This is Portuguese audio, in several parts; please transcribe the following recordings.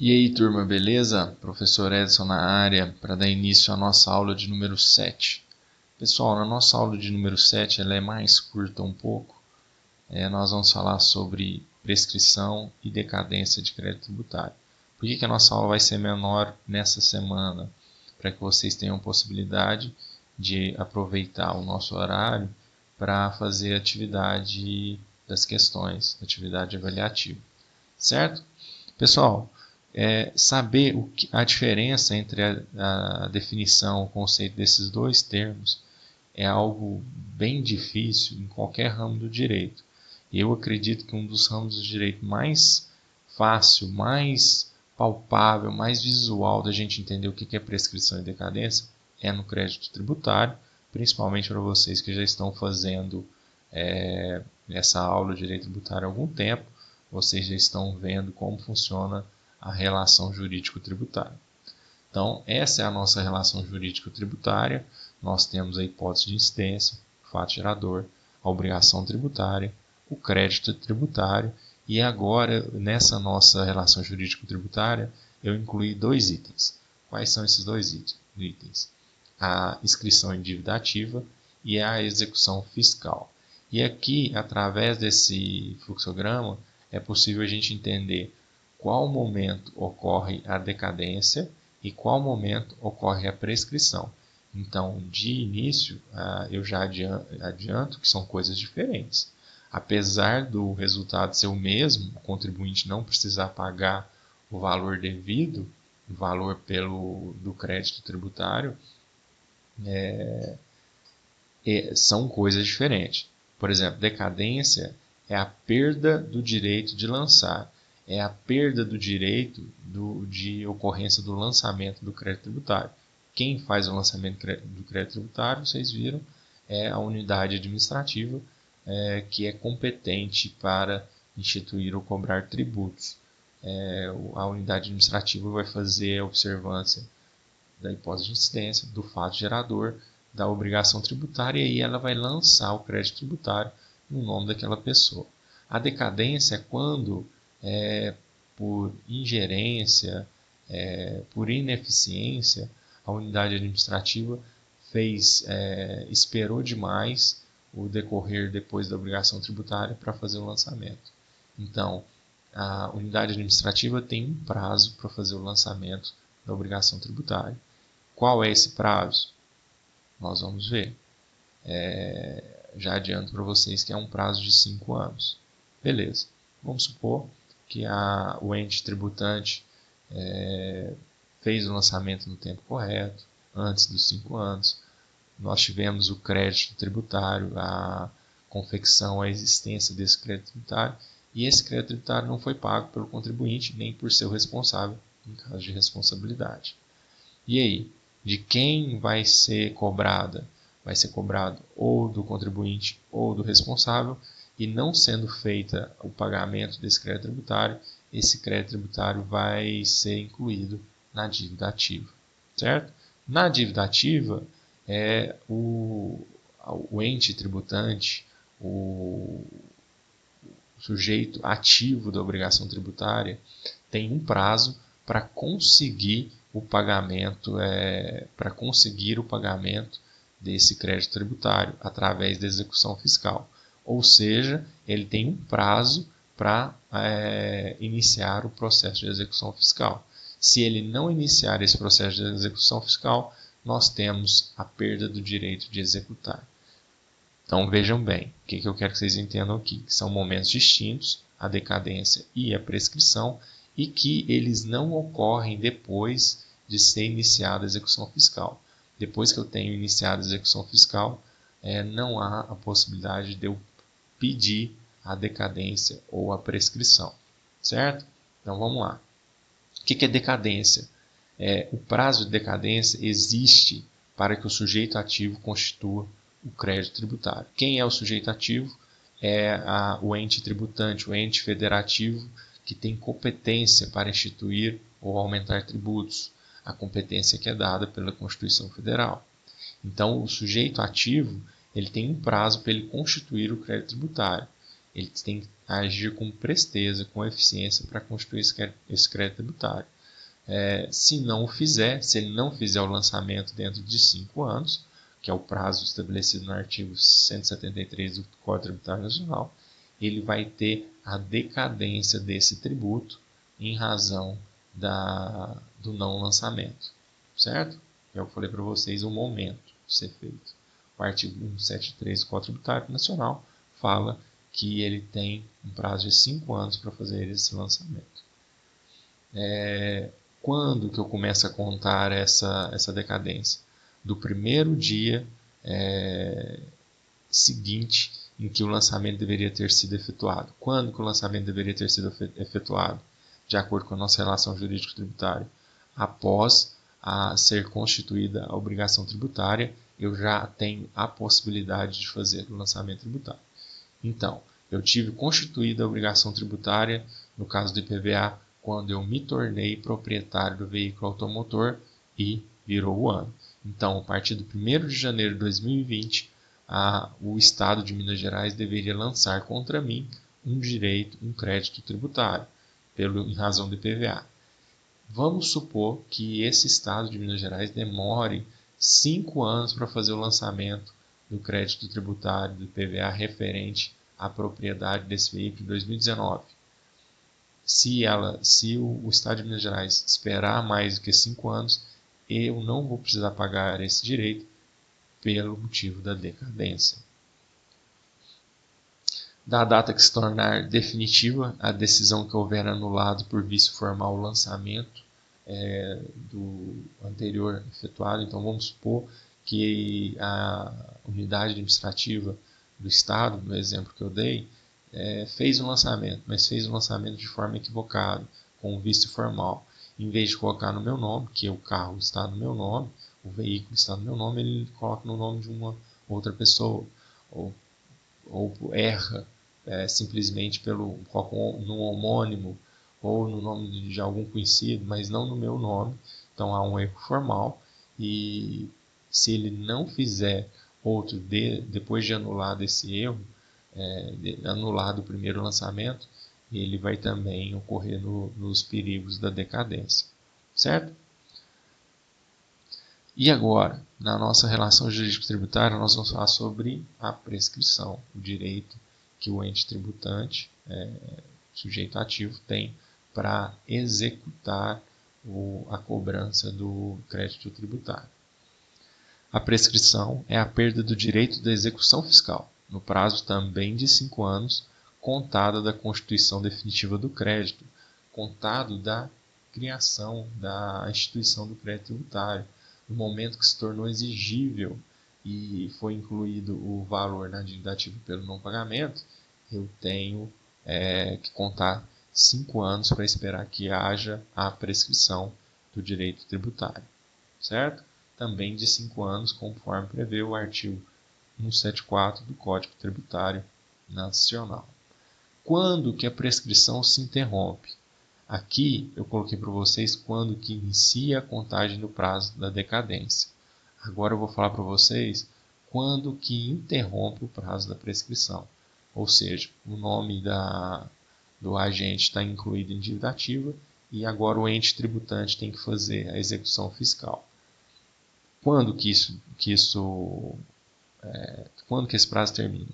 E aí, turma, beleza? Professor Edson na área para dar início à nossa aula de número 7. Pessoal, na nossa aula de número 7, ela é mais curta um pouco. Nós vamos falar sobre prescrição e decadência de crédito tributário. Por que a nossa aula vai ser menor nessa semana? Para que vocês tenham possibilidade de aproveitar o nosso horário para fazer a atividade das questões, atividade avaliativa. Certo? Pessoal, saber a diferença entre a definição, o conceito desses dois termos é algo bem difícil em qualquer ramo do direito. Eu acredito que um dos ramos do direito mais fácil, mais palpável, mais visual da gente entender o que é prescrição e decadência é no crédito tributário, principalmente para vocês que já estão fazendo essa aula de direito tributário há algum tempo. Vocês já estão vendo como funciona a relação jurídico-tributária. Então, essa é a nossa relação jurídico-tributária. Nós temos a hipótese de incidência, o fato gerador, a obrigação tributária, o crédito tributário. E agora, nessa nossa relação jurídico-tributária, eu incluí dois itens. Quais são esses dois itens? A inscrição em dívida ativa e a execução fiscal. E aqui, através desse fluxograma, é possível a gente entender qual momento ocorre a decadência e qual momento ocorre a prescrição. Então, de início, eu já adianto que são coisas diferentes. Apesar do resultado ser o mesmo, o contribuinte não precisar pagar o valor devido, o valor do crédito tributário, são coisas diferentes. Por exemplo, decadência é a perda do direito de lançar, é a perda do direito de ocorrência do lançamento do crédito tributário. Quem faz o lançamento do crédito tributário, vocês viram, é a unidade administrativa que é competente para instituir ou cobrar tributos. A unidade administrativa vai fazer a observância da hipótese de incidência, do fato gerador, da obrigação tributária, e aí ela vai lançar o crédito tributário no nome daquela pessoa. A decadência é quando, por ingerência, por ineficiência, a unidade administrativa esperou demais o decorrer depois da obrigação tributária para fazer o lançamento. Então, a unidade administrativa tem um prazo para fazer o lançamento da obrigação tributária. Qual é esse prazo? Nós vamos ver. Já adianto para vocês que é um prazo de 5 anos. Beleza. Vamos supor que o ente tributante fez o lançamento no tempo correto, antes dos 5 anos. Nós tivemos o crédito tributário, a confecção, a existência desse crédito tributário, e esse crédito tributário não foi pago pelo contribuinte nem por seu responsável, em caso de responsabilidade. E aí? De quem vai ser cobrada? Vai ser cobrado ou do contribuinte ou do responsável, e não sendo feita o pagamento desse crédito tributário, esse crédito tributário vai ser incluído na dívida ativa, certo? Na dívida ativa, o ente tributante, o sujeito ativo da obrigação tributária, tem um prazo para conseguir o pagamento, desse crédito tributário através da execução fiscal. Ou seja, ele tem um prazo para iniciar o processo de execução fiscal. Se ele não iniciar esse processo de execução fiscal, nós temos a perda do direito de executar. Então vejam bem, o que eu quero que vocês entendam aqui, que são momentos distintos, a decadência e a prescrição, e que eles não ocorrem depois de ser iniciada a execução fiscal. Depois que eu tenho iniciado a execução fiscal, não há a possibilidade de eu pedir a decadência ou a prescrição, certo? Então vamos lá. O que é decadência? O prazo de decadência existe para que o sujeito ativo constitua o crédito tributário. Quem é o sujeito ativo? O ente tributante, o ente federativo que tem competência para instituir ou aumentar tributos, a competência que é dada pela Constituição Federal. Então, o sujeito ativo ele tem um prazo para ele constituir o crédito tributário. Ele tem agir com presteza, com eficiência para constituir esse crédito tributário. Se não o fizer, se ele não fizer o lançamento dentro de 5 anos, que é o prazo estabelecido no artigo 173 do Código Tributário Nacional, ele vai ter a decadência desse tributo em razão do não lançamento, certo? Eu falei para vocês o momento de ser feito. O artigo 173 do Código Tributário Nacional fala que ele tem um prazo de 5 anos para fazer esse lançamento. Quando que eu começo a contar essa decadência? Do primeiro dia seguinte em que o lançamento deveria ter sido efetuado. Quando que o lançamento deveria ter sido efetuado? De acordo com a nossa relação jurídico-tributária. Após ser constituída a obrigação tributária, eu já tenho a possibilidade de fazer o lançamento tributário. Então, eu tive constituída a obrigação tributária, no caso do IPVA, quando eu me tornei proprietário do veículo automotor e virou o ano. Então, a partir do 1º de janeiro de 2020, o Estado de Minas Gerais deveria lançar contra mim um crédito tributário, em razão do IPVA. Vamos supor que esse Estado de Minas Gerais demore 5 anos para fazer o lançamento do crédito tributário do IPVA referente à propriedade desse veículo em 2019. Se o Estado de Minas Gerais esperar mais do que 5 anos, eu não vou precisar pagar esse direito pelo motivo da decadência. Da data que se tornar definitiva a decisão que houver anulado por vício formal o lançamento do anterior efetuado. Então, vamos supor que a unidade administrativa do Estado, no exemplo que eu dei, fez um lançamento, mas fez um lançamento de forma equivocada, com um vício formal. Em vez de colocar no meu nome, que o carro está no meu nome, o veículo está no meu nome, ele coloca no nome de uma outra pessoa, ou erra simplesmente no homônimo ou no nome de algum conhecido, mas não no meu nome. Então há um erro formal, e se ele não fizer outro depois de anulado esse erro, anulado o primeiro lançamento, ele vai também ocorrer nos perigos da decadência, certo? E agora, na nossa relação jurídico-tributária, nós vamos falar sobre a prescrição, o direito que o ente tributante, sujeito ativo, tem para executar a cobrança do crédito tributário. A prescrição é a perda do direito da execução fiscal, no prazo também de 5 anos, contada da constituição definitiva do crédito, contado da criação da instituição do crédito tributário, no momento que se tornou exigível e foi incluído o valor na dívida ativa pelo não pagamento, eu tenho que contar 5 anos para esperar que haja a prescrição do direito tributário, certo? Também de 5 anos, conforme prevê o artigo 174 do Código Tributário Nacional. Quando que a prescrição se interrompe? Aqui eu coloquei para vocês quando que inicia a contagem do prazo da decadência. Agora eu vou falar para vocês quando que interrompe o prazo da prescrição. Ou seja, o nome do agente está incluído em dívida ativa e agora o ente tributante tem que fazer a execução fiscal. Quando que esse prazo termina?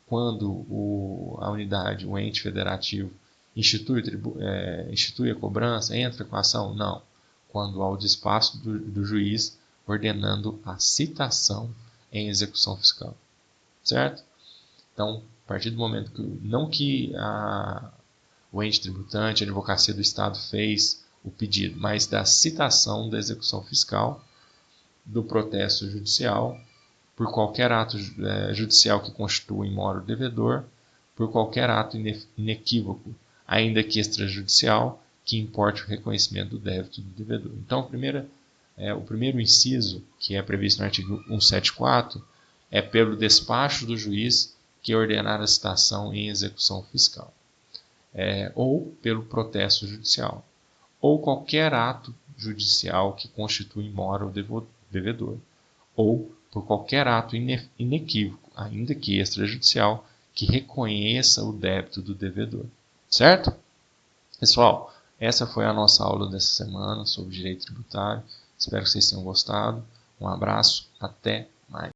Quando a unidade, o ente federativo, institui a cobrança, entra com a ação? Não. Quando há o despacho do juiz ordenando a citação em execução fiscal. Certo? Então, a partir do momento que o ente tributante, a advocacia do Estado fez o pedido, mas da citação da execução fiscal, do protesto judicial, por qualquer ato judicial que constitua imóvel devedor, por qualquer ato inequívoco, ainda que extrajudicial, que importe o reconhecimento do débito do devedor. Então, o primeiro inciso, que é previsto no artigo 174, é pelo despacho do juiz que ordenar a citação em execução fiscal, ou pelo protesto judicial, ou qualquer ato judicial que constitui imóvel devedor, ou por qualquer ato inequívoco, ainda que extrajudicial, que reconheça o débito do devedor. Certo? Pessoal, essa foi a nossa aula dessa semana sobre direito tributário. Espero que vocês tenham gostado. Um abraço, até mais.